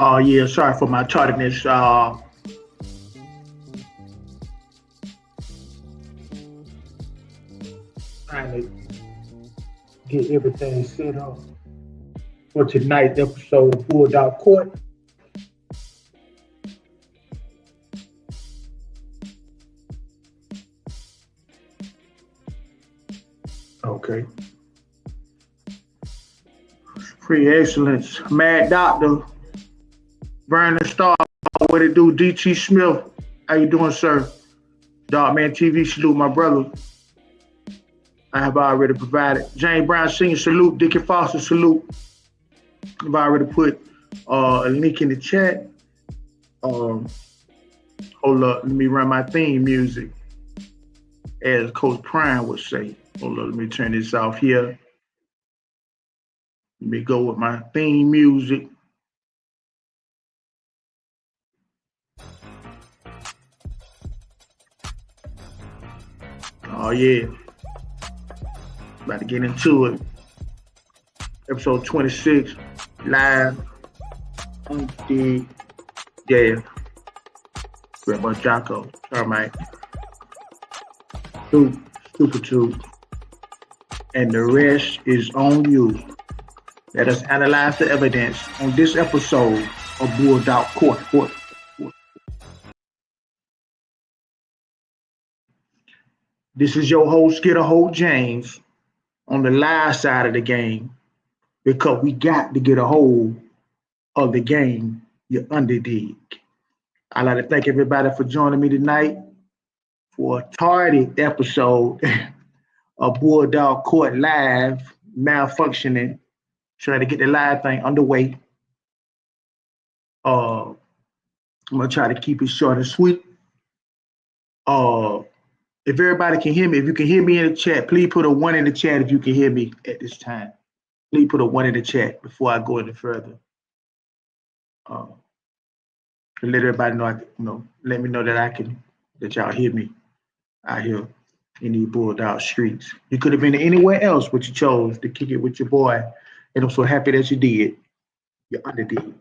Oh yeah, sorry for my tardiness. Trying to get everything set up for tonight's episode of Bulldog Court. Okay. Pre-excellence, Mad Doctor, Brandon Starr, what it do? DT Smith, how you doing, sir? Dogman TV, salute my brother. I have already provided. James Brown Sr., salute. Dickie Foster, salute. I've already put a link in the chat. Hold up, let me run my theme music, as Coach Prime would say. Hold up, let me turn this off here. Let me go with my theme music. Oh yeah, about to get into it. Episode 26, live on the Redboy Jocko, Termite, Super Toot, and the rest is on you. Let us analyze the evidence on this episode of Bulldog Court. This is your host, Skidder Holt James, on the live side of the game, because we got to get a hold of the game you underdig. I'd like to thank everybody for joining me tonight for a tardy episode of Bulldog Court Live, malfunctioning, trying to get the live thing underway. I'm going to try to keep it short and sweet. If everybody can hear me, if you can hear me in the chat, please put a 1 in the chat if you can hear me at this time. Please put a 1 in the chat before I go any further. To let everybody know, let me know that y'all hear me out here in these Bulldog streets. You could have been anywhere else, but you chose to kick it with your boy, and I'm so happy that you did. You underdid.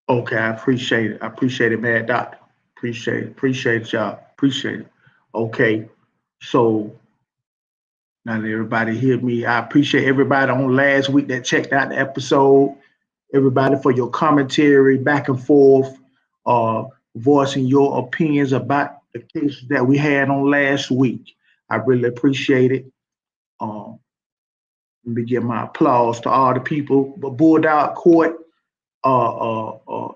Okay, I appreciate it. I appreciate it, Mad Doctor. Appreciate it. Appreciate it, y'all. Appreciate it. Okay, so now that everybody hear me, I appreciate everybody on last week that checked out the episode. Everybody for your commentary, back and forth, voicing your opinions about the cases that we had on last week. I really appreciate it. Let me give my applause to all the people. But Bulldog Court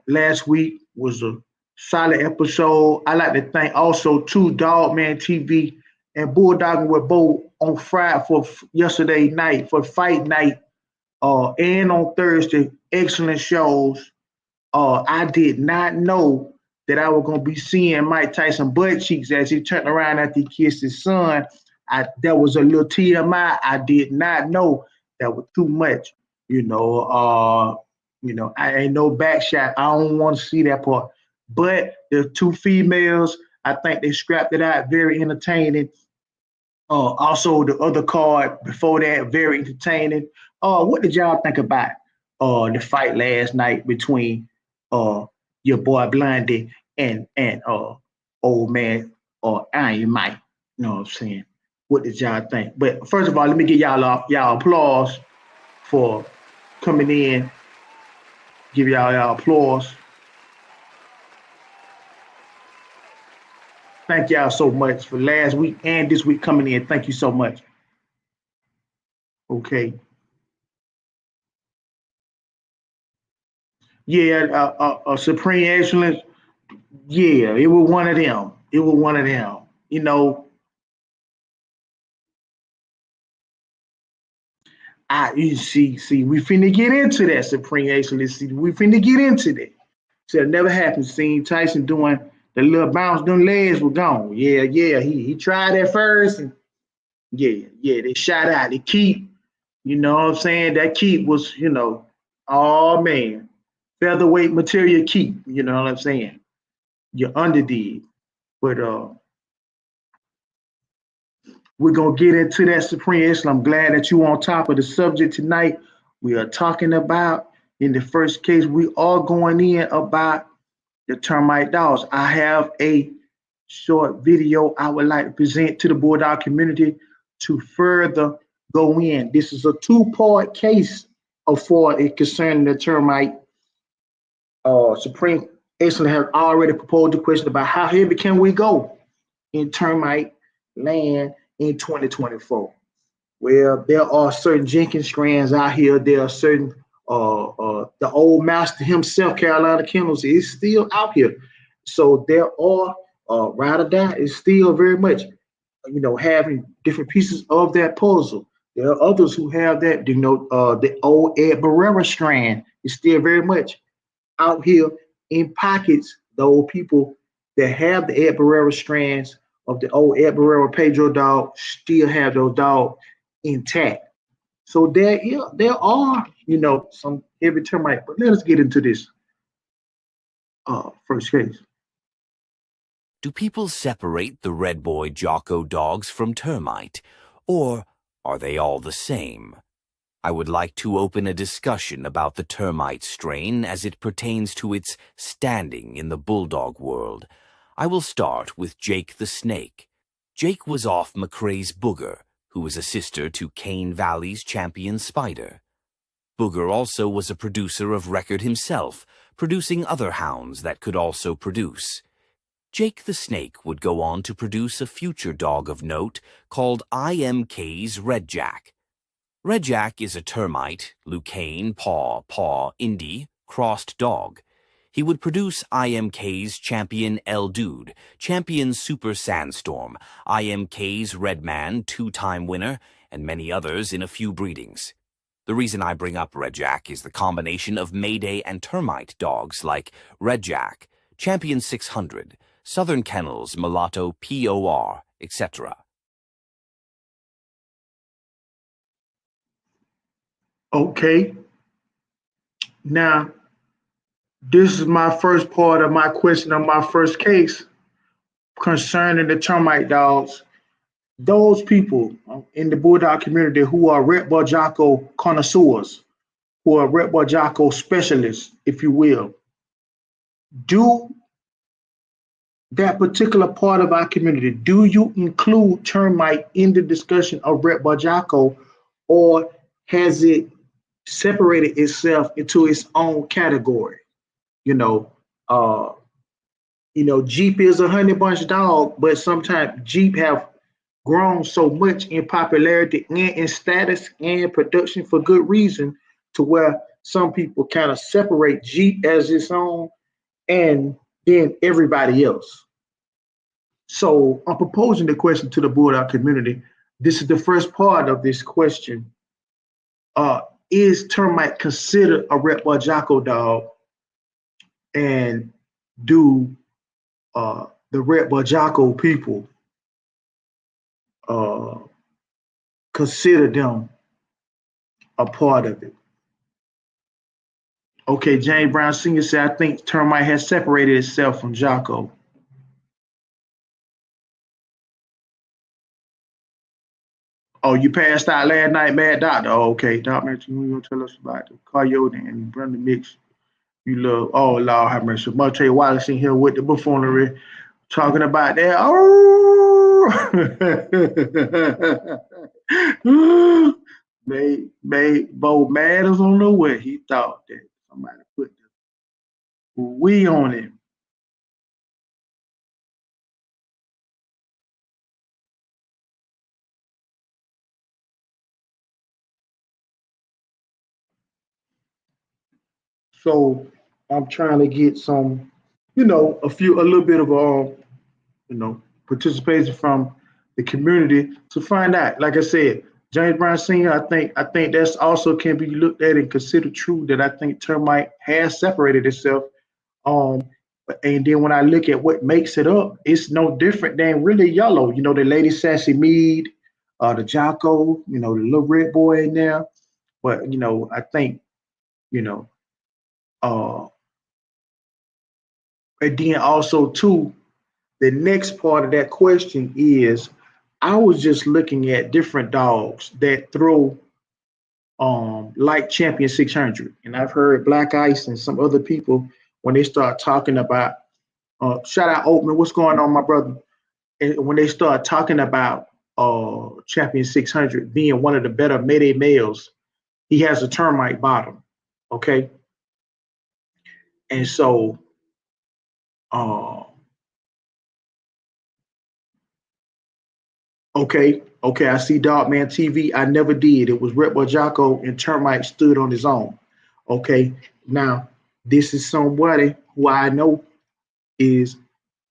last week was a solid episode. I like to thank also Dogman TV and Bulldog were both on Friday for yesterday night for fight night, and on Thursday. Excellent shows. I did not know that I was gonna be seeing Mike Tyson butt cheeks as he turned around after he kissed his son. That was a little TMI. I did not know that was too much. I ain't no back shot. I don't want to see that part. But the two females, I think they scrapped it out. Very entertaining. Also, the other card before that, very entertaining. What did y'all think about the fight last night between your boy Blondie and old man Iron Mike? You know what I'm saying? What did y'all think? But first of all, let me give y'all applause for coming in. Give y'all applause. Thank y'all so much for last week and this week coming in. Thank you so much. Okay. Yeah, Supreme Excellence. Yeah, it was one of them. It was one of them. You see, we finna get into that, Supreme Excellence. See, we finna get into that. So it never happened. Seeing Tyson doing the little bounce, them legs were gone. Yeah, he tried at first, and yeah, they shot out. They keep, you know what I'm saying? That keep was, oh man, featherweight material keep, you know what I'm saying? You underdid. But we're gonna get into that Supreme Excellence. I'm glad that you on top of the subject tonight. We are talking about in the first case, we are going in about the termite dogs. I have a short video I would like to present to the Bulldog community to further go in. This is a two-part case of for it concerning the termite. Supreme Excellence has already proposed a question about how heavy can we go in termite land in 2024. Well, there are certain Jenkins strands out here. There are certain the old master himself, Carolina Kennels, is still out here. So there are ride or die is still very much, having different pieces of that puzzle. There are others who have that, the old Ed Barrera strand is still very much out here in pockets. The old people that have the Ed Barrera strands of the old Ed Barrera Pedro dog still have those dogs intact. So there are, some heavy termite. But let us get into this first case. Do people separate the Redboy Jocko dogs from termite, or are they all the same? I would like to open a discussion about the termite strain as it pertains to its standing in the Bulldog world. I will start with Jake the Snake. Jake was off McCrae's Booger, who was a sister to Cane Valley's champion Spider. Booger also was a producer of record himself, producing other hounds that could also produce. Jake the Snake would go on to produce a future dog of note called IMK's Red Jack. Red Jack is a termite, Lucane, paw, Indie, crossed dog. He would produce IMK's champion El Dude, champion Super Sandstorm, IMK's Redman, two-time winner, and many others in a few breedings. The reason I bring up Red Jack is the combination of Mayday and termite dogs like Red Jack, Champion 600, Southern Kennels, Mulatto POR, etc. Okay. Now, this is my first part of my question on my first case concerning the termite dogs. Those people in the Bulldog community who are Redboy Jocko connoisseurs, who are Redboy Jocko specialists, if you will, do that particular part of our community, do you include termite in the discussion of Redboy Jocko, or has it separated itself into its own category? Jeep is a honey bunch dog, but sometimes Jeep have grown so much in popularity and in status and production for good reason to where some people kind of separate Jeep as its own and then everybody else. So I'm proposing the question to the Bulldog community. This is the first part of this question. Is termite considered a Redboy Jocko dog? And do the Redboy Jocko people consider them a part of it? Okay, James Brown Sr. said, I think termite has separated itself from Jocko. Oh, you passed out last night, Mad Doctor. Oh, okay. Doc, man, you gonna tell us about the coyote and Brenda Mix you love. Oh, Lord have mercy. Montre Wallace in here with the buffoonery talking about that. Oh, made Bo mad as on the way. He thought that somebody put the we on him. So I'm trying to get some, a little bit of participation from the community to find out. Like I said, James Brown Sr., I think that's also can be looked at and considered true that I think termite has separated itself. Um, and then when I look at what makes it up, it's no different than really yellow. The Lady Sassy Mead, the Jocko, the little red boy in there. But I think, you know, uh, and then also too, the next part of that question is I was just looking at different dogs that throw like Champion 600, and I've heard Black Ice and some other people when they start talking about shout out Oatman, what's going on, my brother? And when they start talking about Champion 600 being one of the better Mayday males, he has a termite bottom, okay? And so, uh, okay, I see Dogman TV. I never did. It was Redboy Jocko and Termite stood on his own. Okay, now this is somebody who I know is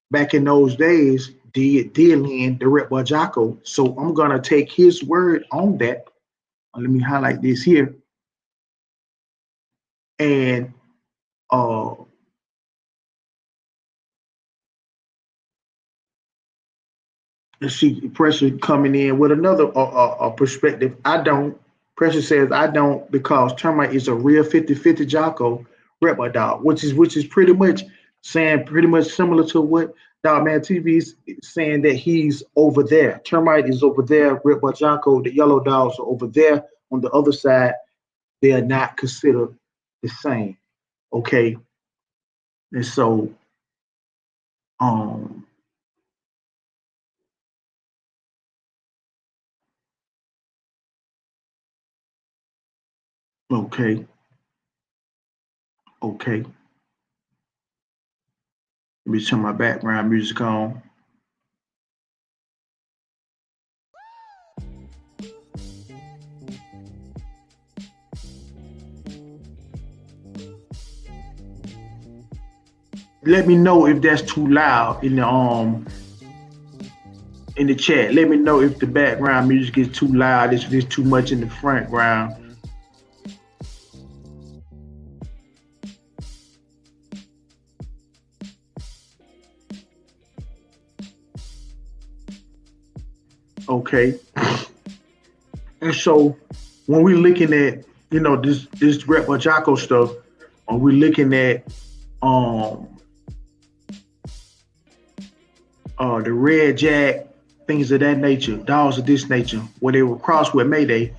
back in those days did dealing the Redboy Jocko. So I'm gonna take his word on that. Let me highlight this here. And uh let's see, Pressure coming in with another perspective. I don't. Pressure says I don't because Termite is a real 50-50 Jocko Redboy dog, which is pretty much saying pretty much similar to what Dogman TV is saying that he's over there. Termite is over there. Redboy Jocko, the yellow dogs are over there on the other side. They are not considered the same. Okay, and so um okay, okay. Let me turn my background music on. Let me know if that's too loud in the chat. Let me know if the background music is too loud, if there's too much in the front ground. Okay. And so when we're looking at, this Redboy Jocko stuff, when we're looking at the Red Jack, things of that nature, dogs of this nature, where they were crossed with Mayday,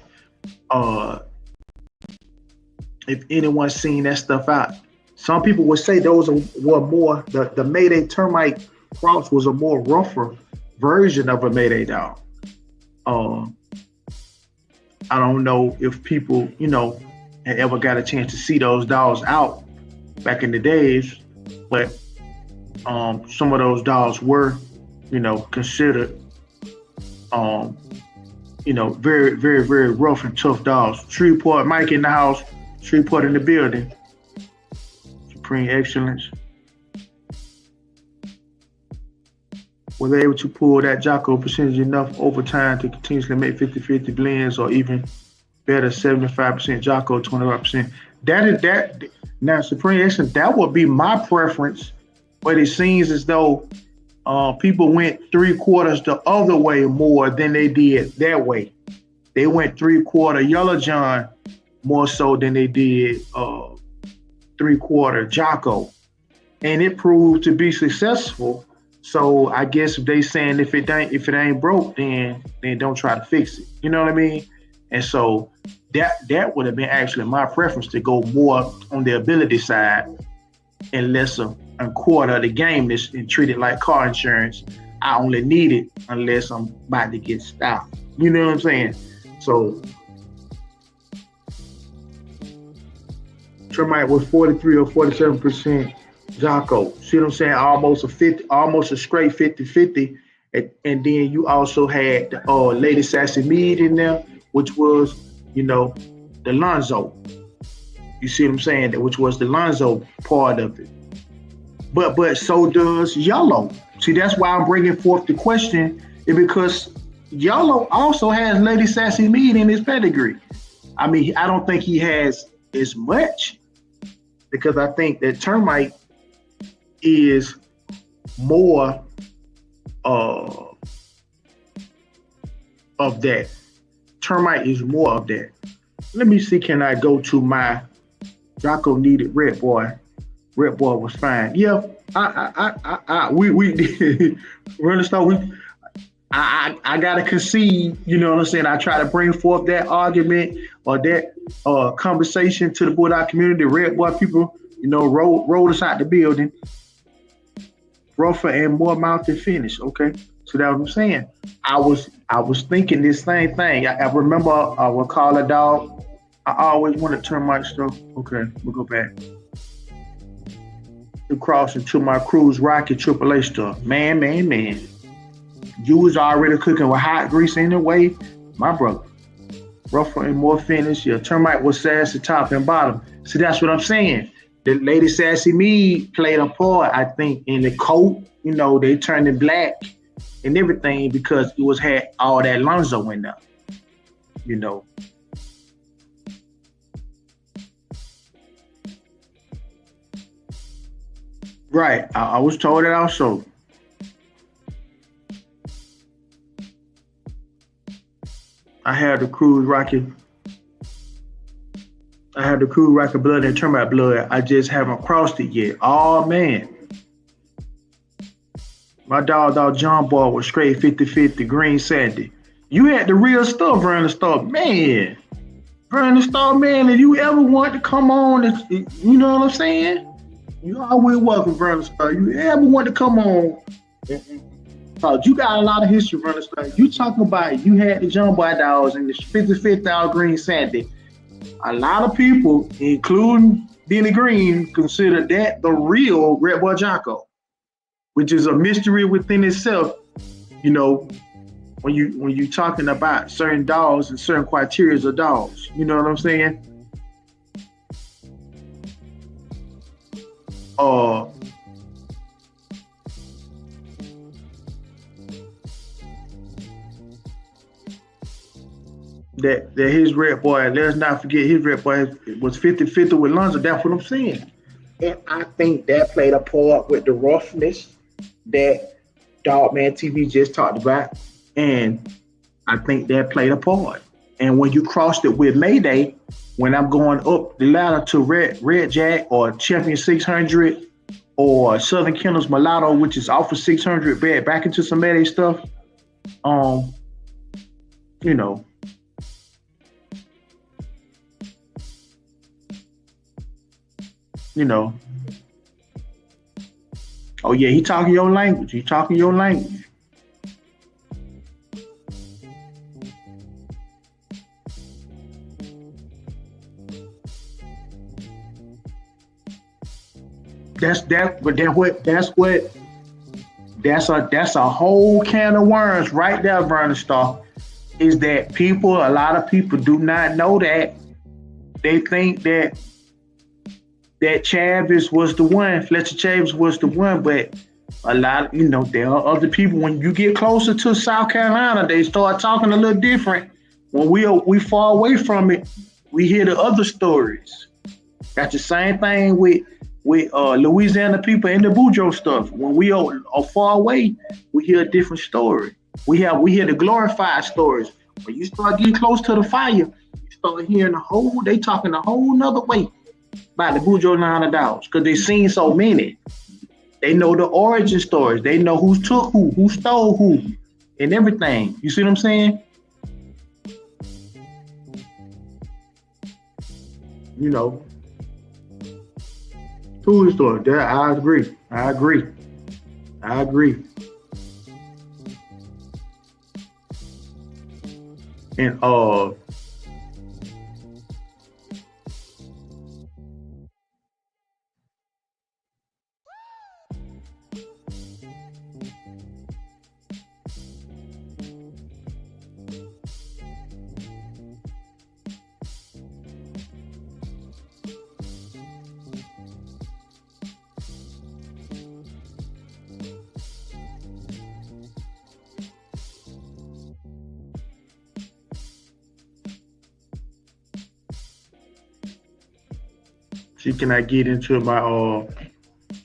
if anyone's seen that stuff out, some people would say those were more, the Mayday Termite cross was a more rougher version of a Mayday dog. I don't know if people, had ever got a chance to see those dogs out back in the days, but some of those dogs were, considered, very, very, very rough and tough dogs. Shreveport, Mike in the house, Shreveport in the building. Supreme excellence. Were they able to pull that Jocko percentage enough over time to continuously make 50-50 blends or even better 75% Jocko, 25%? That now Supreme excellence, that would be my preference, but it seems as though people went 3/4 the other way more than they did that way. They went 3/4 Yellow John more so than they did 3/4 Jocko, and it proved to be successful. So I guess if they saying if it ain't broke, then don't try to fix it. You know what I mean? And so that would have been actually my preference, to go more on the ability side and less a quarter of the game and treat it like car insurance. I only need it unless I'm about to get stopped. You know what I'm saying? So Termite was 43 or 47% Jocko. See what I'm saying? Almost a straight 50-50. And then you also had the Lady Sassy Mead in there, which was, the Lonzo. You see what I'm saying? Which was the Lonzo part of it. But so does Yellow. See, that's why I'm bringing forth the question, is because Yellow also has Lady Sassy Mead in his pedigree. I mean, I don't think he has as much, because I think that Termite is more of that. Termite is more of that. Let me see, can I go to my Jocko needed Redboy? Redboy was fine. Yeah, we Rolling Stone, I gotta concede, you know what I'm saying? I try to bring forth that argument or that conversation to the Bulldog community, the Red Boy people, roll us out the building, rougher and more mouth than finish. Okay. So that's what I'm saying. I was thinking this same thing. I remember I would call a dog. I always want to turn my stuff. Okay, we'll go back. To cross into my cruise rocket AAA stuff. Man. You was already cooking with hot grease in the way, my brother. Rougher and more finish. Your termite was sassy top and bottom. See, that's what I'm saying. The Lady Sassy Me played a part, I think, in the coat. They turned it black and everything because it was had all that Lonzo in there. You know. Right. I was told it also. I had the cruise rocket. I had the cruise rocket blood and termite blood. I just haven't crossed it yet. Oh man. My dog John Boy was straight 50-50 green sandy. You had the real stuff, Vernon Star. Man. Vernon Star, man, if you ever want to come on, you know what I'm saying? You always welcome, Vernon Star. You ever want to come on? Cause you got a lot of history, Vernon Star. You talking about you had the John Boy dogs and the 55th hour green sandy. A lot of people, including Denny Green, consider that the real Redboy Jocko, which is a mystery within itself. When you talking about certain dogs and certain criteria of dogs, you know what I'm saying? That his Red Boy, let's not forget his Red Boy was 50-50 with Lonzo. That's what I'm saying. And I think that played a part with the roughness that Dogman TV just talked about. And I think that played a part. And when you crossed it with Mayday, when I'm going up the ladder to Red Jack or Champion 600 or Southern Kennels Mulatto, which is off of 600 back into some Mayday stuff, you know, oh yeah, he talking your language. He talking your language. That's a whole can of worms right there, Vernon Star. Is that a lot of people do not know that. They think that Chavis was the one, Fletcher Chavis was the one, but a lot, there are other people. When you get closer to South Carolina, they start talking a little different. When we far away from it, we hear the other stories. That's the same thing with Louisiana people and the Boudreaux stuff. When we are far away, we hear a different story. We hear the glorified stories. When you start getting close to the fire, you start hearing they talking a whole nother way about the Boudreaux line of dogs because they've seen so many. They know the origin stories. They know who took who stole who, and everything. You see what I'm saying? True story. There, I agree. And see, can I get into my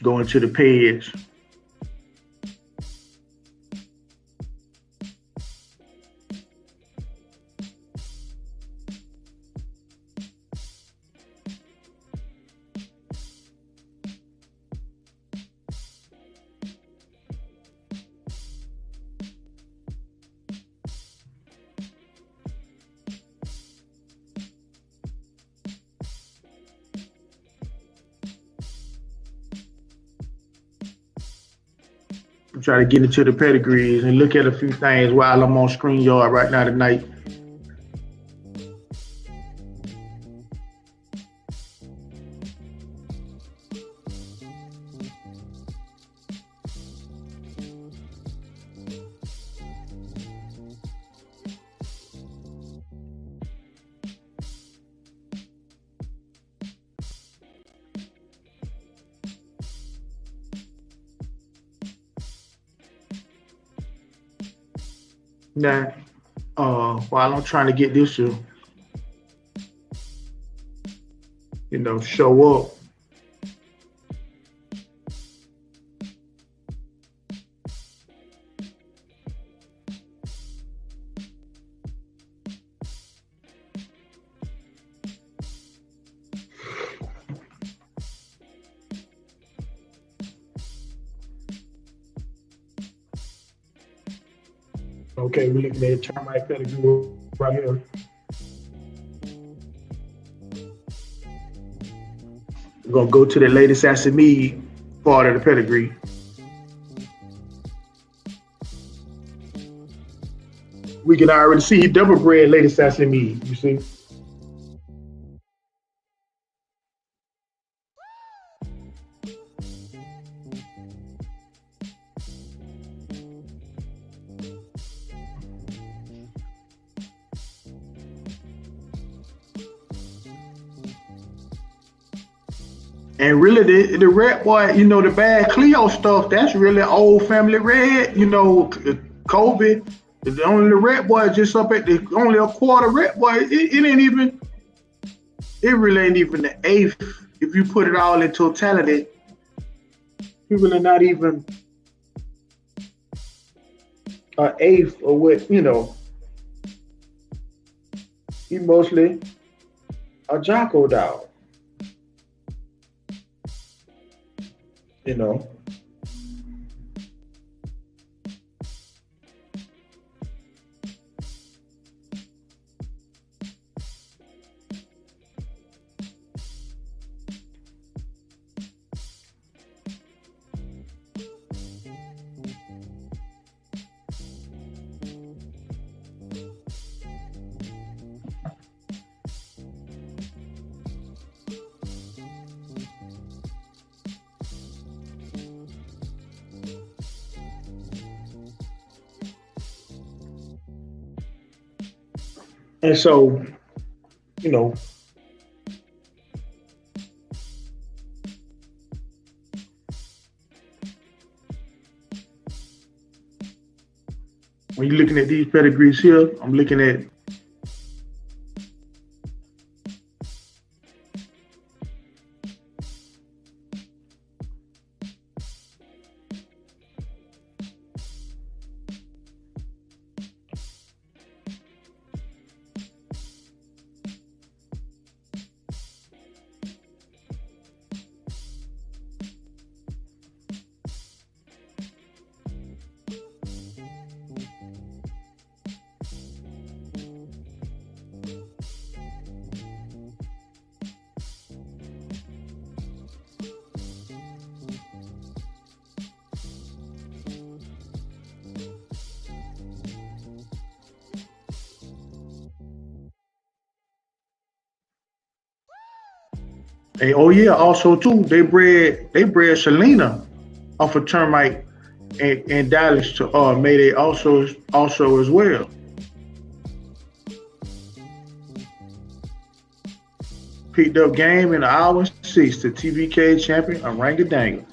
going to the page? Try to get into the pedigrees and look at a few things while I'm on StreamYard right now tonight. Now, while I'm trying to get this to, show up. Okay, we're looking at Termite pedigree right here. We're gonna go to the latest Sesame part of the pedigree. We can already see he double bred latest Sesame, you see? And really, the red boy, the bad Cleo stuff, that's really old family red. Kobe, the only red boy just up at only a quarter red boy. It ain't even, it really ain't even the eighth. If you put it all in totality, he really not even an eighth of what, he mostly a Jocko dog. you know. And so, you know, when you're looking at these pedigrees here, I'm looking at oh yeah, also too, they bred Selena off of Termite and Dallas to Mayday also as well. Picked up game in the hour 6 to TBK champion Orangutangle.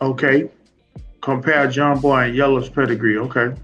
Okay. Compare John Boy and Yellow's pedigree. Okay.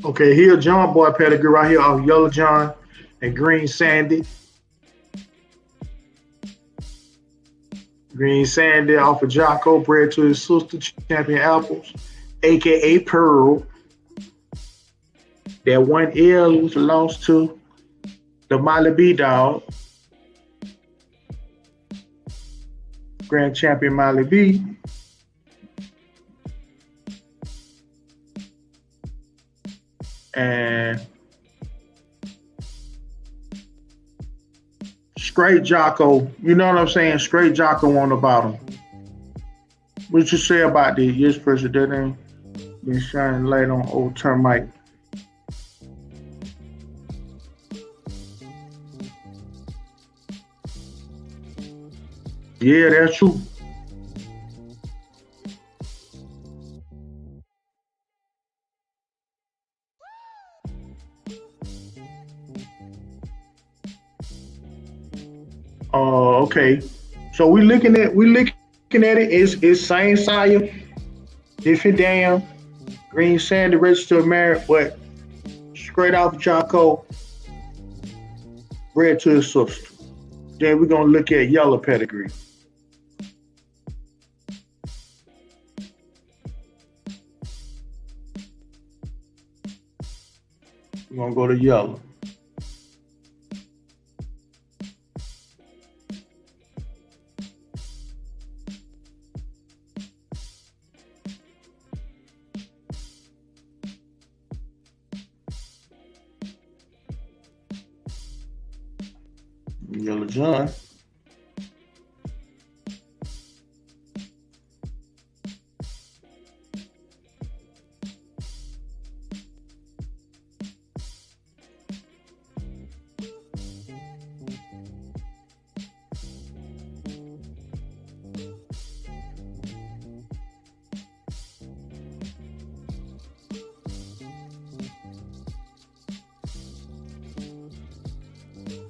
Okay, here John Boy pedigree right here off Yellow John and Green Sandy. Green Sandy off of Jocko, bred to his sister, Champion Apples, aka Pearl. That one L was lost to the Molly B dog, Grand Champion Molly B. And straight Jocko, you know what I'm saying? Straight Jocko on the bottom. What you say about this? Yes, President ain't been shining light on old Termite. Yeah, that's true. Okay. So we looking at it. It's same sire, different damn. Green Sandy registered married, but straight off Jocko, bred to his sister. Then we're gonna look at yellow pedigree. We're gonna go to yellow. Yellow John.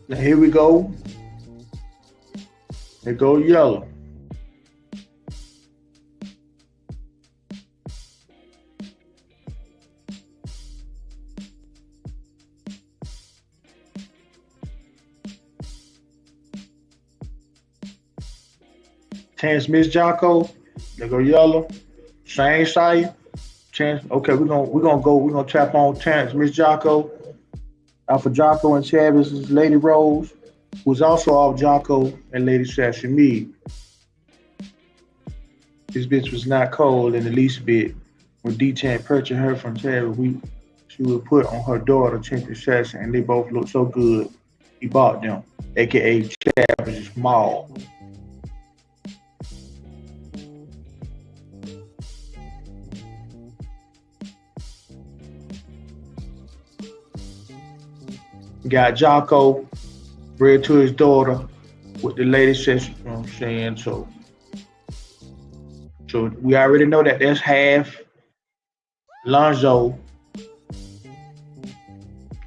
Now here we go. Here go yellow. Chance Miss Jocko. There go yellow. Same sire. Chance. Okay, we're gonna tap on Chance Miss Jocko. Alpha Jocko and Chavis' Lady Rose, was also off Jocko and Lady Sashimi. This bitch was not cold in the least bit. When D-Chan purchased her from Chavis, she would put on her daughter, Chinky Session, and they both looked so good. He bought them, aka Chavis' Mall. Got Jocko, bred to his daughter, with the lady session, you know what I'm saying? So we already know that that's half Lonzo.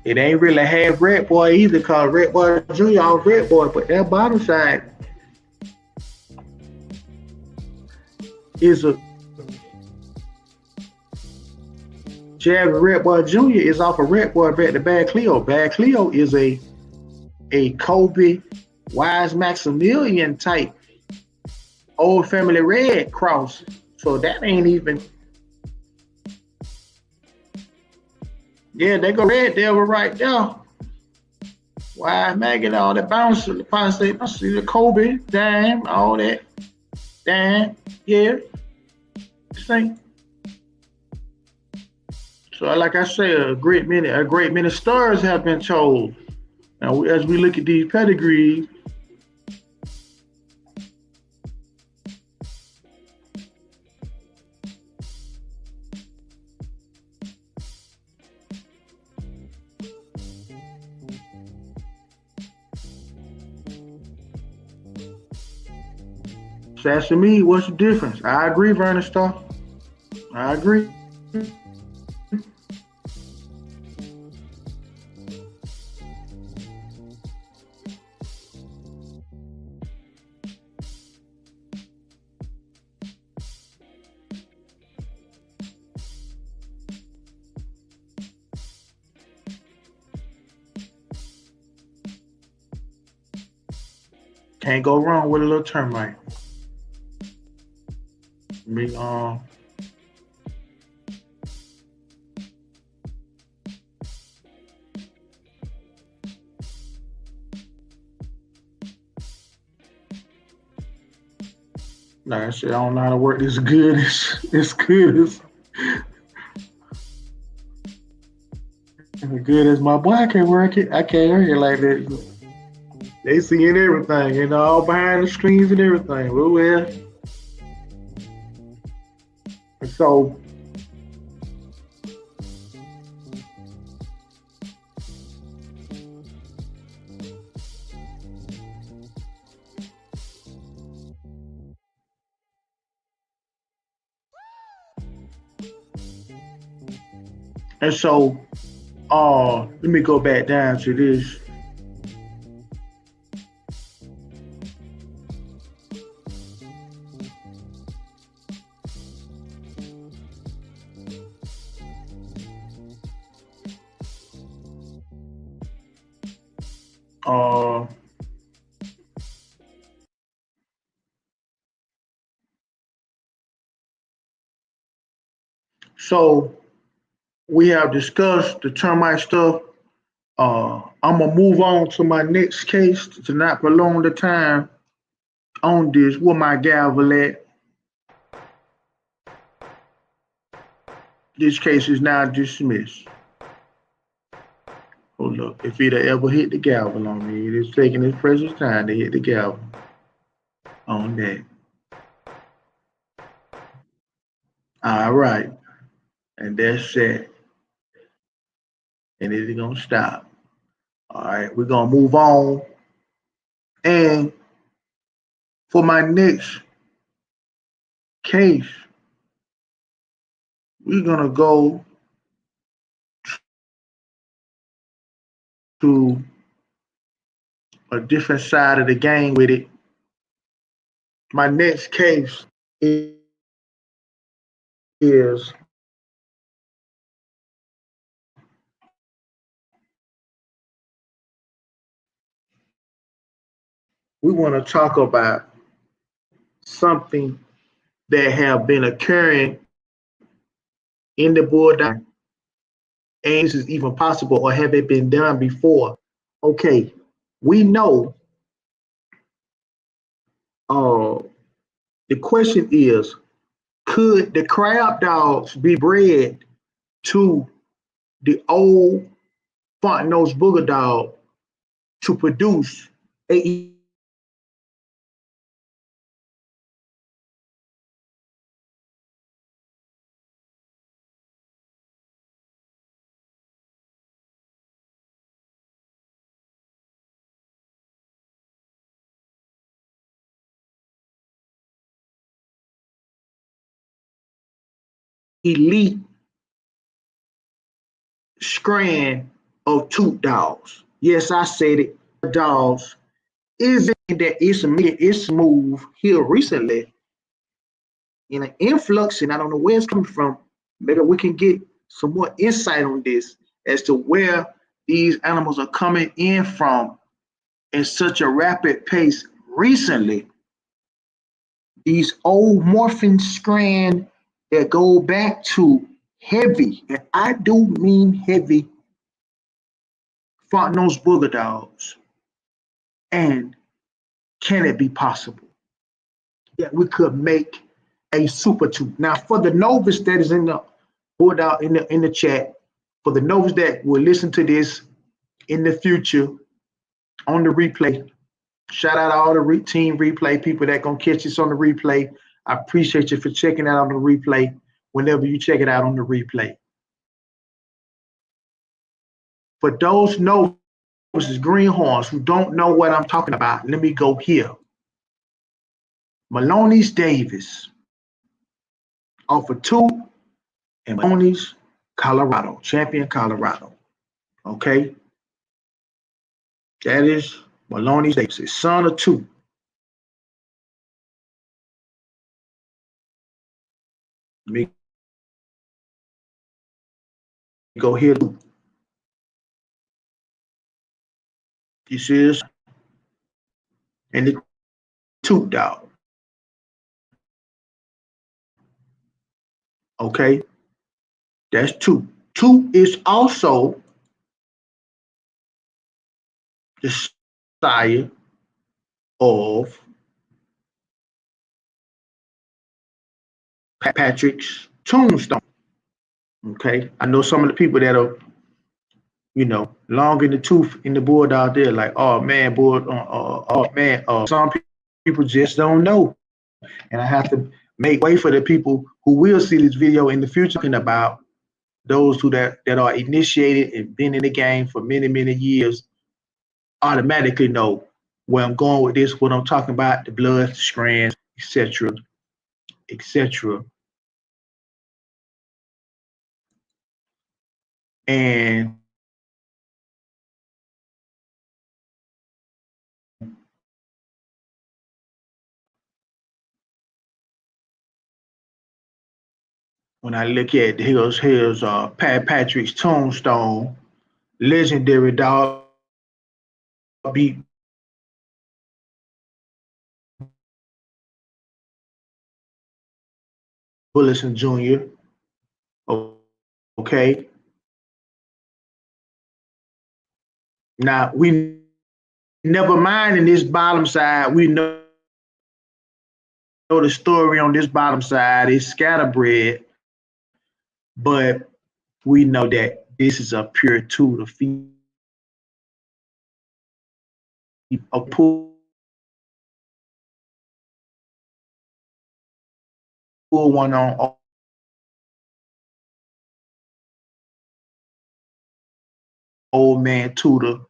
It ain't really half Red Boy either, cause Red Boy Jr. off Red Boy, but that bottom side is a Jab Red Boy Jr. is off of Red Boy back to Bad Cleo. Bad Cleo is a Kobe Wise Maximilian type old family red cross. So that ain't even. Yeah, they go Red Devil right there. Wise Maggot, all that bounce, I see the Kobe, damn, all that. Damn, yeah. Same. So, like I say, a great many stars have been told. Now, as we look at these pedigrees, sashimi, what's the difference? I agree, Vernon Star. I agree. Can't go wrong with a little termite. Me, like I said, I don't know how to work this good. It's good as my boy. I can't work it. I can't work it like that. They seeing everything, all behind the screens and everything. Well, so and so, let me go back down to this. Uh, so we have discussed the termite stuff. I'm gonna move on to my next case to not prolong the time on this. Where my gavel at? This case is now dismissed. Hold up. If he'd ever hit the gavel on me, it is taking his precious time to hit the gavel on that. All right. And that's it. And it is gonna stop. All right, we're gonna move on. And for my next case, we're gonna go to a different side of the game with it. My next case is we want to talk about something that have been occurring in the Bulldog, and this is even possible, or have it been done before? Okay, we know. Uh, the question is, could the Crabb dogs be bred to the old Fontenot's Booger dog to produce a elite strand of toot dogs? Yes, I said it. Dogs is it that it's moved here recently in an influx, and I don't know where it's coming from. Maybe we can get some more insight on this as to where these animals are coming in from in such a rapid pace recently. These old morphing strand that go back to heavy, and I do mean heavy, front nose booger dogs. And can it be possible that we could make a super toot? Now, for the novice that is in the Bulldog in the chat, for the novice that will listen to this in the future on the replay, shout out to all the team replay people that gonna catch this on the replay. I appreciate you for checking out on the replay whenever you check it out on the replay. For those novices, greenhorns who don't know what I'm talking about, let me go here. Maloney's Davis off of Toot and Maloney's Colorado, Champion Colorado. Okay? That is Maloney's Davis, his son of Toot. Let me go here. This is, and Toot dog. Okay, that's Toot. Toot is also the sire of Patrick's tombstone. Okay, I know some of the people that are, long in the tooth in the board out there, like, oh man, board, oh man, some people just don't know, and I have to make way for the people who will see this video in the future, talking about those who that are initiated and been in the game for many, many years, automatically know where I'm going with this, what I'm talking about, the blood, the strands, etc., etc. And when I look at here's Pat Patrick's tombstone, legendary dog beat Bullison Jr. Okay. Now we never mind in this bottom side. We know the story on this bottom side is scatterbread, but we know that this is a pure tool to feed a pull one on old man Tudor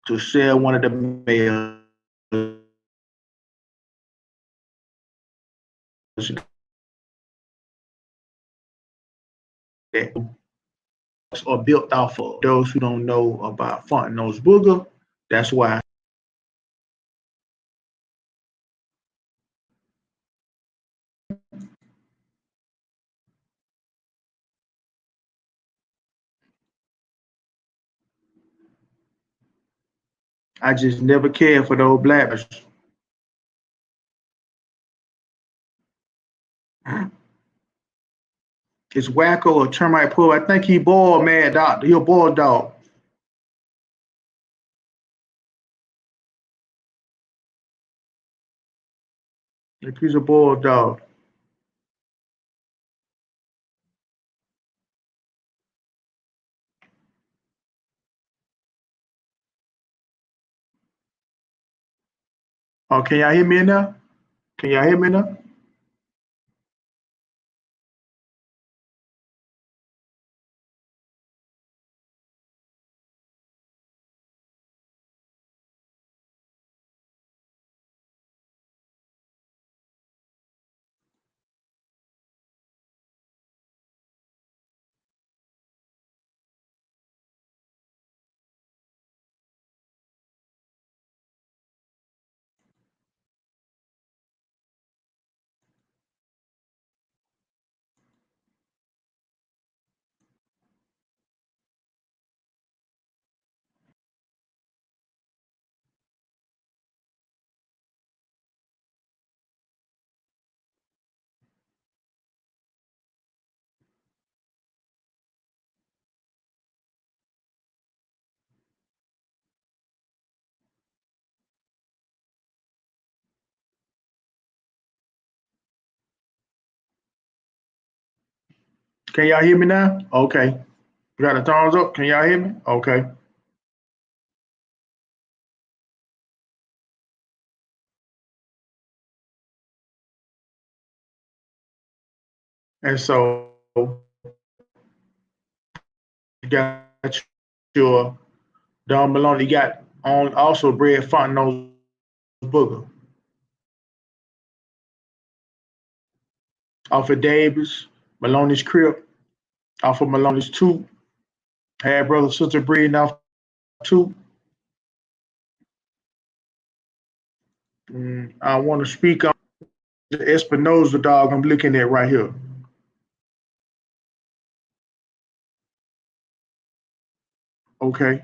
to sell one of the males that are built off of. Those who don't know about Fontenot's Booger, that's why I just never cared for those blabbers. It's Wacko or Termite Pull. I think he bald, man, doctor. He a Bulldog. I think he's a Bulldog. Oh, can y'all hear me now? Can y'all hear me now? Can y'all hear me now? Okay. You got the thumbs up? Can y'all hear me? Okay. And so you got your Don Malone. You got on also bred Fontenot's Booger. Off of Davis, Maloney's Crib, off of Maloney's Toot. Had brother sister breeding off Toot. I want to speak on the Espinosa dog I'm looking at right here. Okay.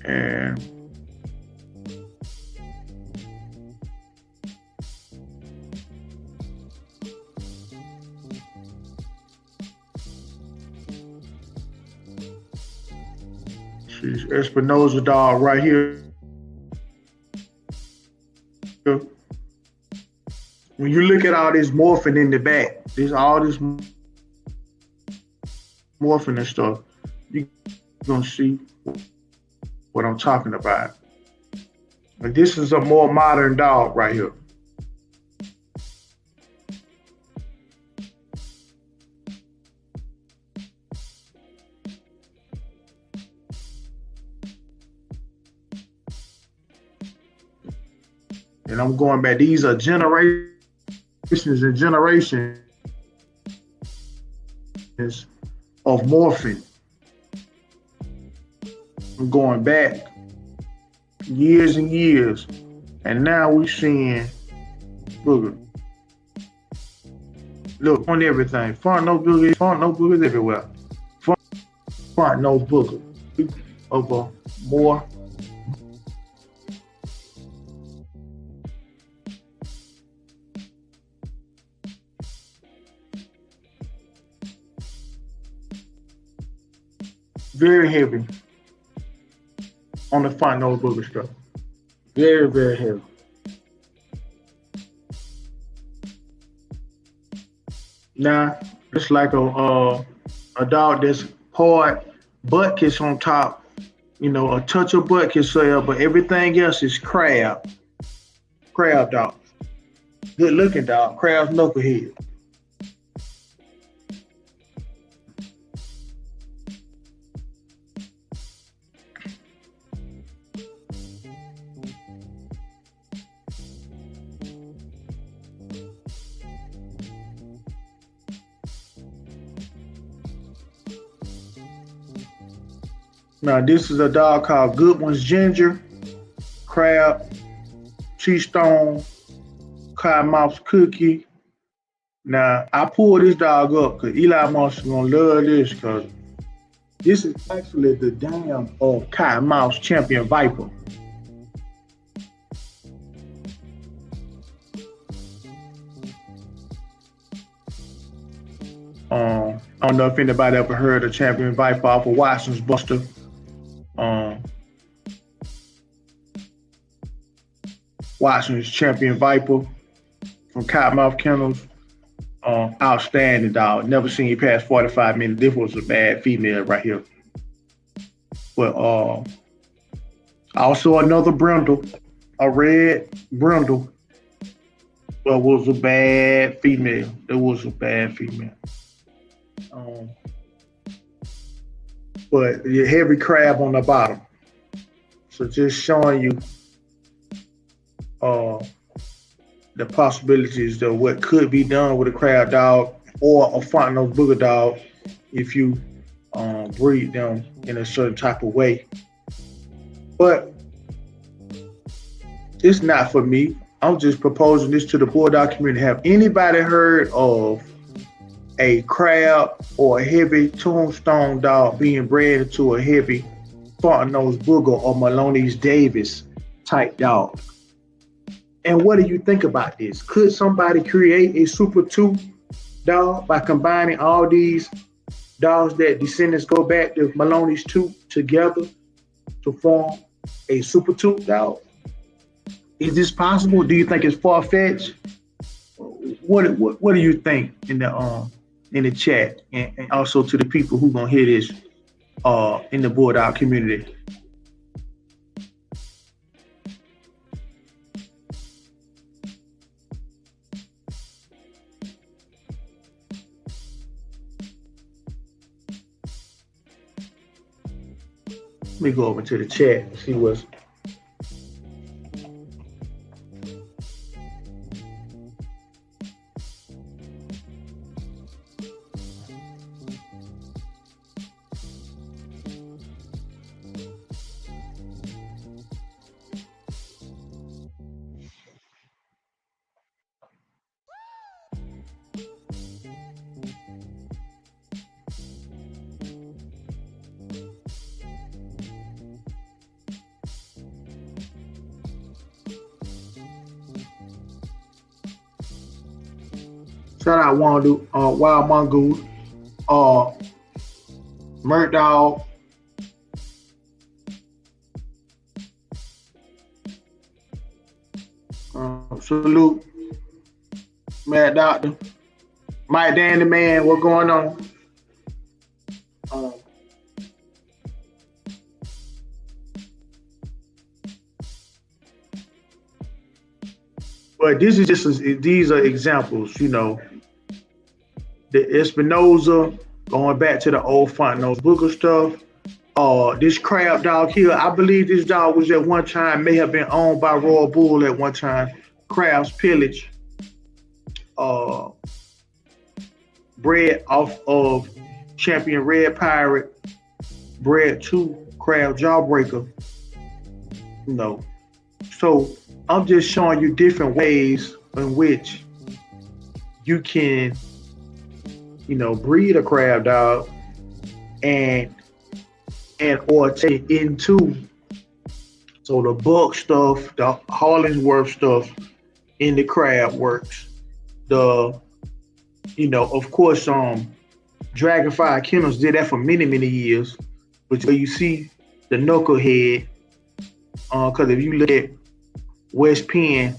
And she's Espinosa dog right here. When you look at all this morphing in the back, all this morphing and stuff, you're gonna see what I'm talking about. And this is a more modern dog right here. And I'm going back, these are generations and generations of morphing. I'm going back years and years, and now we're seeing Booger. Look on everything. Fontenot Booger everywhere. Fontenot Booger. Over more. Very heavy on the Fontenot Booger stuff. Very, very heavy. Now, it's like a dog that's part butt kiss on top, a touch of butt kiss there, but everything else is Crabb. Crabb dog. Good looking dog. Crabb's knucklehead. Now, this is a dog called Good One's Ginger, Crabb, Cheese-Stone, Cottonmouth's Cookie. Now, I pulled this dog up because Eli Moss is going to love this because this is actually the dam of Cottonmouth's champion Viper. I don't know if anybody ever heard of Champion Viper off of Watson's Buster. Watson's Champion Viper from Cottonmouth Kennels. Outstanding dog. Never seen you pass 45 minutes. This was a bad female right here. But also another brindle, a red brindle. But was a bad female. It was a bad female. But your heavy Crabb on the bottom. So just showing you the possibilities of what could be done with a Crabb dog or a Fontenot Booger dog if you breed them in a certain type of way. But it's not for me. I'm just proposing this to the Bulldog community. Have anybody heard of a Crabb or a heavy tombstone dog being bred into a heavy Fontenot Booger or Maloney's Davis type dog? And what do you think about this? Could somebody create a Super Toot dog by combining all these dogs that descendants go back to Maloney's Toot together to form a Super Toot dog? Is this possible? Do you think it's far-fetched? What do you think in the chat, and also to the people who gonna hear this in the Bulldog community? Let me go over to the chat and see what's. Shout out Wild Mongoose, uh, Murk Dog, Salute, Mad Doctor, Mike Dandy Man, what going on? Um, but this is these are examples, the Espinoza, going back to the old Fontenot Booger stuff. This Crabb dog here, I believe this dog was at one time, may have been owned by Royal Bull at one time. Crabb's Pillage, uh, bred off of champion Red Pirate, bred to Crabb Jawbreaker. You know, so I'm just showing you different ways in which you can, breed a Crabb dog and or take into so the Buck stuff, the Hollingsworth stuff in the Crabb works. The of course, Dragonfire Kennels did that for many, many years. But you see the knucklehead, because if you look at West Penn,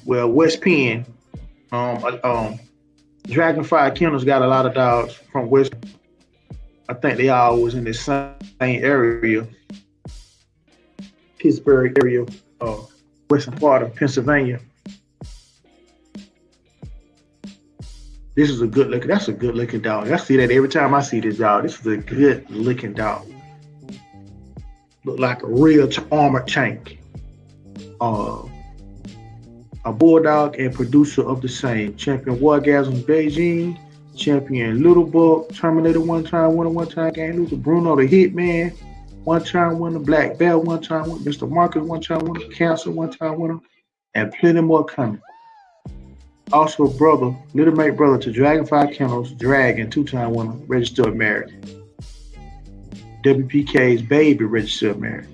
Dragonfire Kennels got a lot of dogs from West. I think they all was in the same area, Pittsburgh area, western part of Pennsylvania. This is that's a good looking dog. I see that every time I see this dog. This is a good looking dog. Look like a real armored tank. A bulldog and producer of the same. Champion Wargasm Beijing, champion Little Buck, Terminator one-time winner, one-time game loser, Bruno the Hitman, one-time winner, Black Belt, one-time winner, Mr. Marcus, one-time winner, Cancer, one-time winner, and plenty more coming. Also little mate brother to Dragonfire Kennels, Dragon, two-time winner, registered married. WPK's baby, registered married.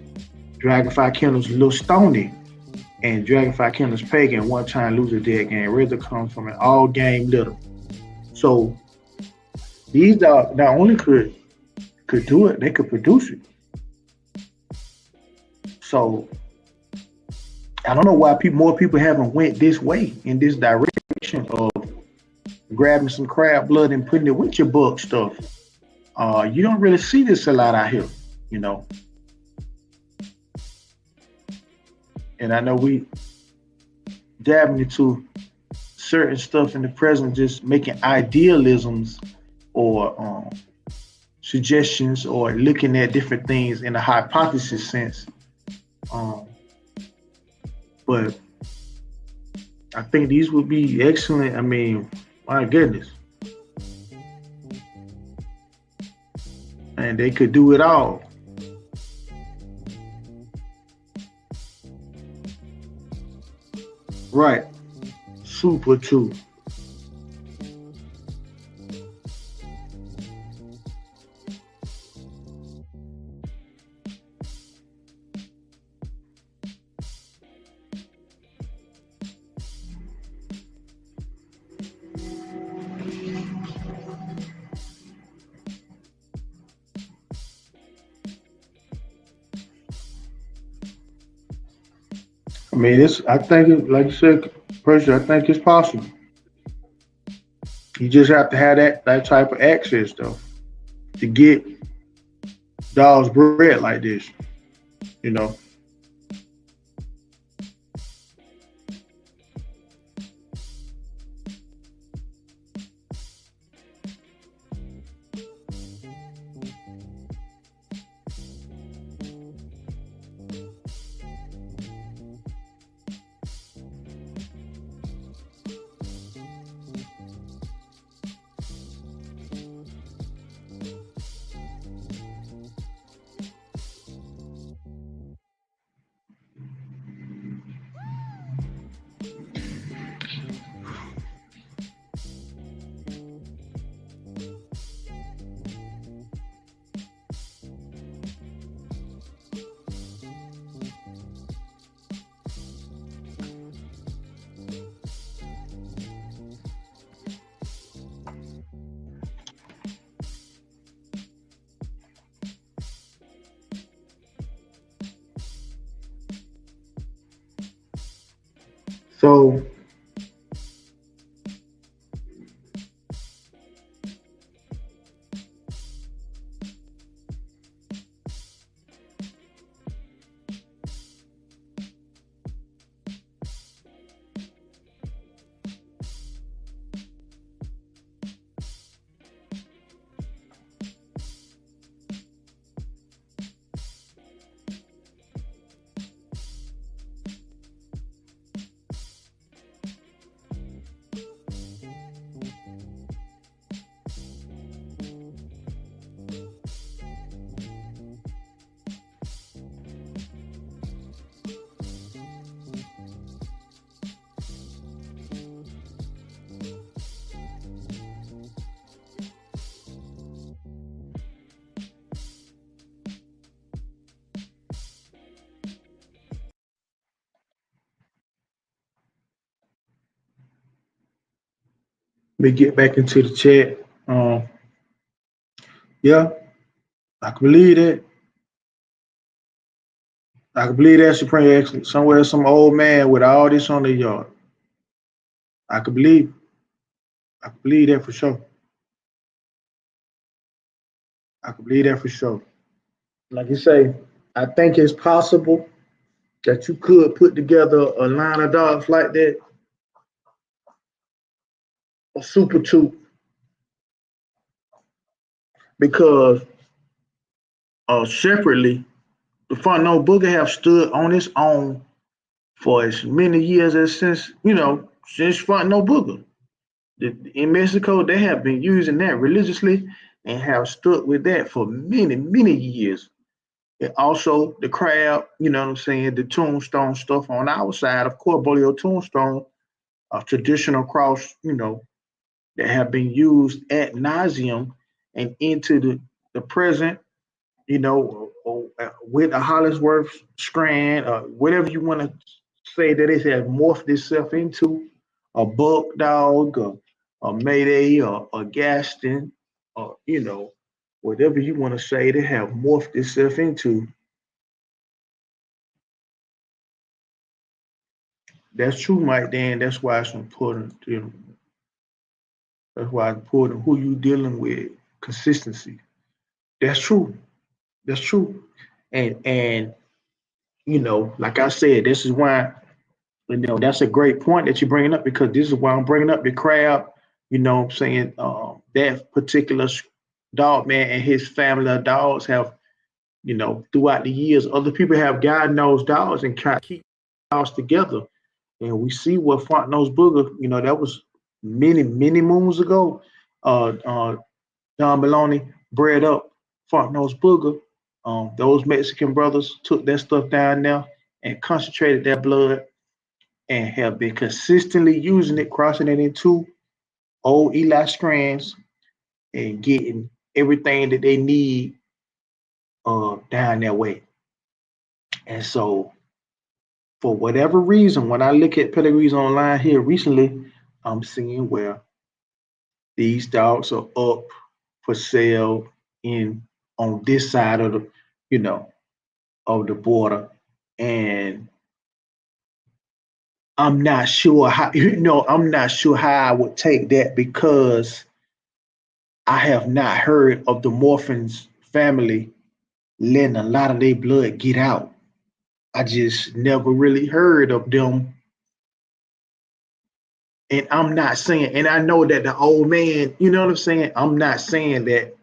Dragonfire Kennels, Lil Stoney, and Dragonfire Kennels Pagan, one-time loser dead game. Rather comes from an all-game litter. So these dogs not only could do it, they could produce it. So I don't know why more people haven't went this way, in this direction of grabbing some crab blood and putting it with your buck stuff. You don't really see this a lot out here, And I know we dabbing into certain stuff in the present, just making idealisms or suggestions or looking at different things in a hypothesis sense. But I think these would be excellent. I mean, my goodness. And they could do it all. Right. Super Toot. I mean, I think, like you said, personally, I think it's possible. You just have to have that type of access, though, to get dogs bred like this, you know. So let me get back into the chat. Yeah, I can believe that. I can believe that Supreme Excellence. Somewhere, some old man with all this on the yard. I can believe. I can believe that for sure. I can believe that for sure. Like you say, I think it's possible that you could put together a line of dogs like that, a super toot, because separately, the Fontenot Booger have stood on its own for as many years as since Fontenot Booger. In Mexico, they have been using that religiously and have stood with that for many, many years. And also the Crabb, you know what I'm saying, the tombstone stuff on our side, of course, Bolio tombstone, a traditional cross, that have been used ad nauseum and into the present, with a Hollingsworth strand, whatever you want to say that it has morphed itself into, a Bulldog, a Mayday, or a Gaston, or, whatever you want to say they have morphed itself into. That's true, Mike Dan. That's why it's important. That's why it's important who you dealing with. Consistency. That's true. That's true. And like I said, this is why that's a great point that you're bringing up, because this is why I'm bringing up the Crabb. You know what I'm saying? That particular dog man and his family of dogs have, throughout the years, other people have God knows dogs and try to keep dogs together. And we see what Fontenot's Booger, that was many, many moons ago. Don Maloney bred up Fontenot's Booger. Those Mexican brothers took that stuff down there and concentrated their blood and have been consistently using it, crossing it into old Eli strands and getting everything that they need down that way. And so, for whatever reason, when I look at pedigrees online here recently, I'm seeing where these dogs are up for sale in on this side of you know, of the border, and I'm not sure how I'm not sure how I would take that, because I have not heard of the Morphins family letting a lot of their blood get out. I just never really heard of them. And I'm not saying, and I know that the old man, you know what I'm saying? I'm not saying that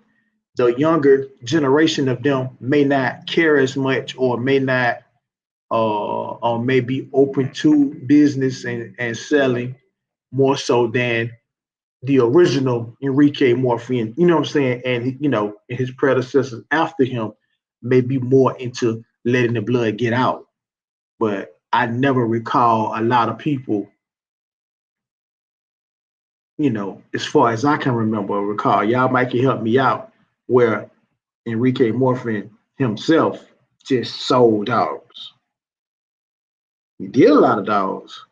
the younger generation of them may not care as much, or may not, or may be open to business and selling more so than the original Enrique Morphin, you know what I'm saying? And, his predecessors after him may be more into letting the blood get out. But I never recall a lot of people, as far as I can remember or recall, y'all might can help me out, where Enrique Morphin himself just sold dogs. He did a lot of dogs,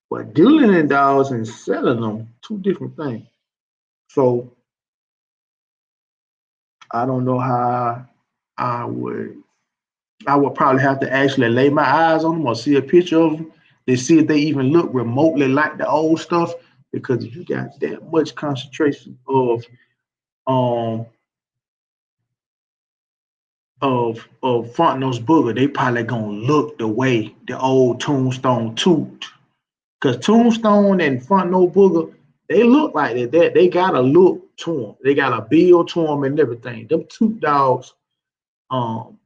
but dealing in dogs and selling them, two different things. So I don't know how I would I would probably have to actually lay my eyes on them or see a picture of them They see if they even look remotely like the old stuff. Because if you got that much concentration um of Fontenot's Booger, they probably gonna look the way the old Tombstone Toot. Cause Tombstone and Fontenot Booger, they look like that. They got a look to them. They got a build to them and everything. Them Toot dogs, um,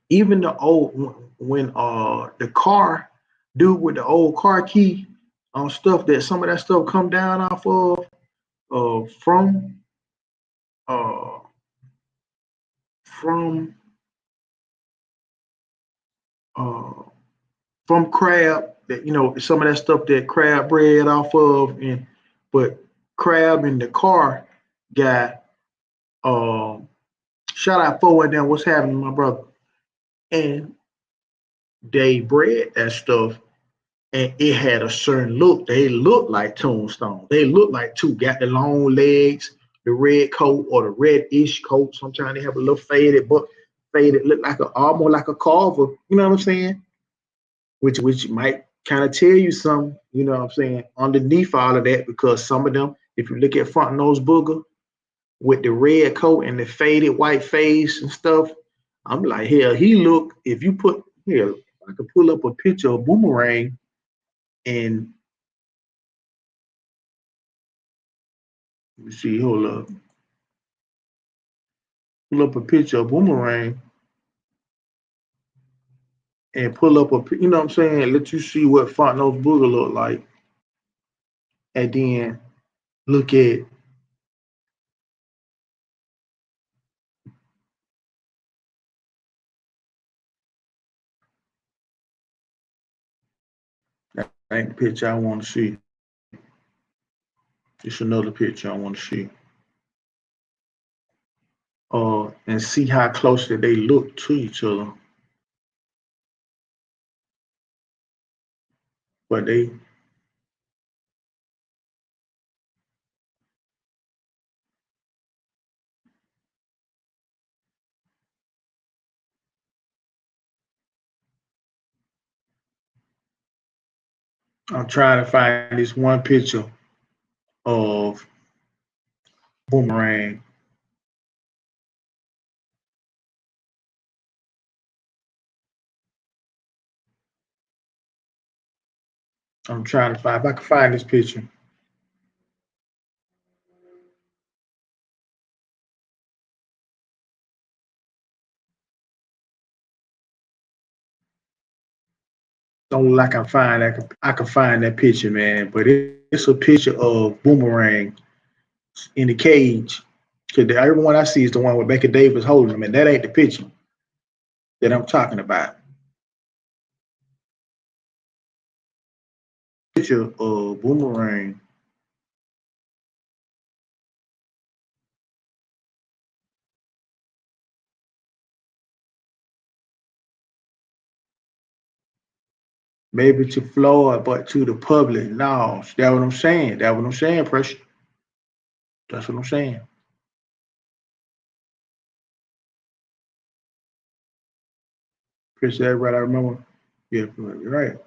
even the old when the car dude with the old car key on stuff that some of that stuff come down off of from uh from uh from Crabb, that some of that stuff that Crabb bred off of, and but Crabb in the car got um shout out forward them, what's happening, my brother, and they bred that stuff, and it had a certain look. They look like Tombstone. They look like two. Got the long legs, the red coat or the reddish coat. Sometimes they have a little faded, but faded look like almost like a carver. You know what I'm saying? Which might kind of tell you something. You know what I'm saying? Underneath all of that, because some of them, if you look at Fontenot's Booger with the red coat and the faded white face and stuff, I'm like, hell, he look. If you put here, I could pull up a picture of Boomerang and let me see, hold up. Pull up a picture of Boomerang and pull up you know what I'm saying? Let you see what Fontenot's Booger look like. And then look at that ain't the picture I want to see. It's another picture I want to see. And see how closely they look to each other. But I'm trying to find this one picture of Boomerang. I'm trying to find if I can find this picture. Don't look like I can find that picture, man. But it's a picture of Boomerang in the cage. Cause everyone I see is the one with Baker Davis holding him, and that ain't the picture that I'm talking about. Picture of Boomerang. Maybe to Floyd, but to the public, no. That's what I'm saying. That's what I'm saying, Pressure. That's what I'm saying. Pressure, that right. I remember. Yeah, you're right.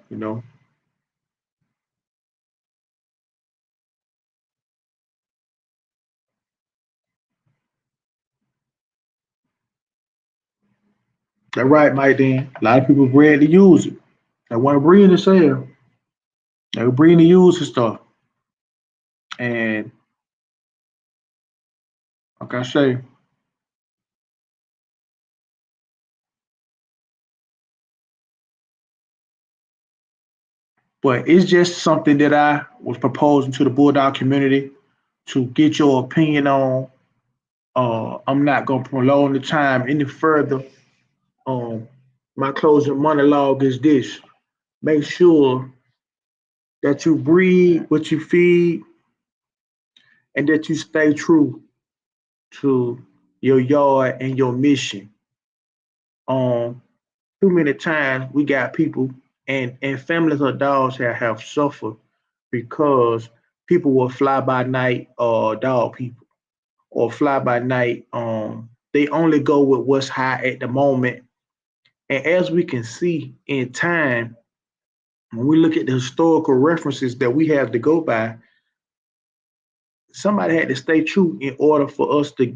That's right, Mike. Then a lot of people bred to use it. They want to breed to sell. They breed to use the stuff. And like I say, but it's just something that I was proposing to the Bulldog community to get your opinion on. I'm not gonna prolong the time any further. Um, my closing monologue is this: make sure that you breed what you feed, and that you stay true to your yard and your mission. Too many times we got people and families of dogs have suffered because people will fly by night or dog people or fly by night. They only go with what's high at the moment. And as we can see in time, when we look at the historical references that we have to go by, somebody had to stay true in order for us to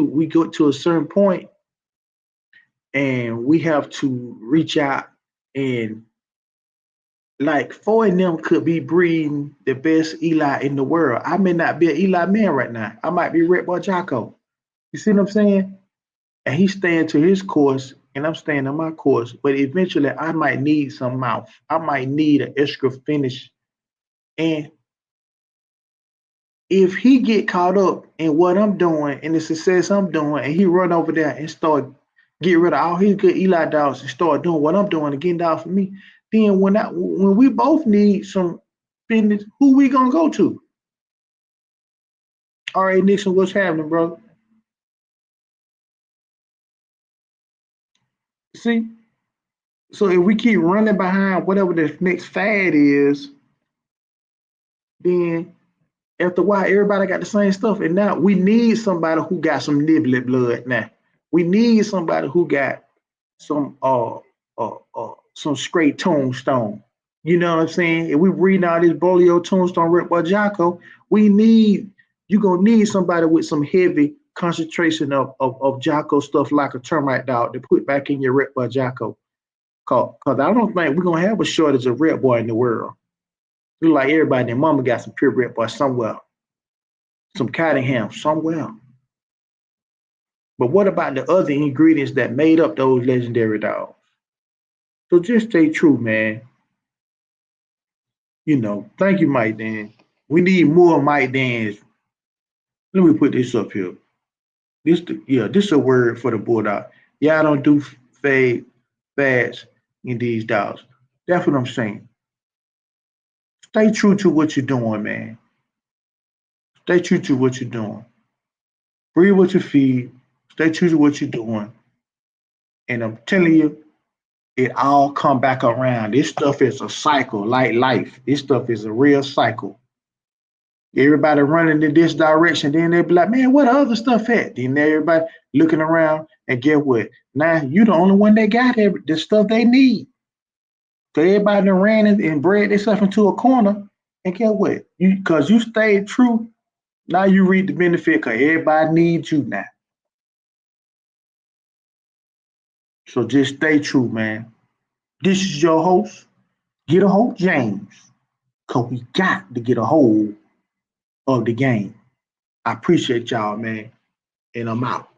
we go to a certain point and we have to reach out and like four of them could be breeding the best Eli in the world. I may not be an Eli man right now. I might be Redboy Jocko. You see what I'm saying? And he's staying to his course and I'm staying on my course. But eventually I might need some mouth. I might need an extra finish. And if he get caught up in what I'm doing and the success I'm doing, and he run over there and start get rid of all his good Eli dogs and start doing what I'm doing and getting down for me, then when we both need some fitness, who we gonna go to? All right, Nixon, what's happening, bro? See, so if we keep running behind whatever the next fad is, then after a while, everybody got the same stuff. And now we need somebody who got some niblet blood now. We need somebody who got some some straight tombstone. You know what I'm saying? If we reading all this Bolio tombstone Redboy Jocko, we need you gonna need somebody with some heavy concentration of Jocko stuff like a termite dog to put back in your Redboy Jocko. Cause I don't think we're gonna have a shortage of Redboy in the world. Look like everybody and mama got some pure Redboy somewhere, some Cottingham somewhere. But what about the other ingredients that made up those legendary dogs? So just stay true, man. Thank you, Mike Dan. We need more Mike Dans. Let me put this up here. This is a word for the Bulldog. Y'all don't do fads in these dogs. That's what I'm saying. Stay true to what you're doing, man. Stay true to what you're doing. Breathe what you feed. Stay true to what you're doing. And I'm telling you, it all come back around. This stuff is a cycle, like life. This stuff is a real cycle. Everybody running in this direction, then they be like, man, what other stuff at? Then everybody looking around, and get what? Now you the only one that got the stuff they need. So everybody done ran and bred themselves into a corner, and get what? Because you stayed true, now you reap the benefit because everybody needs you now. So just stay true, man. This is your host, Get a Hold James, because we got to get a hold of the game. I appreciate y'all, man, and I'm out.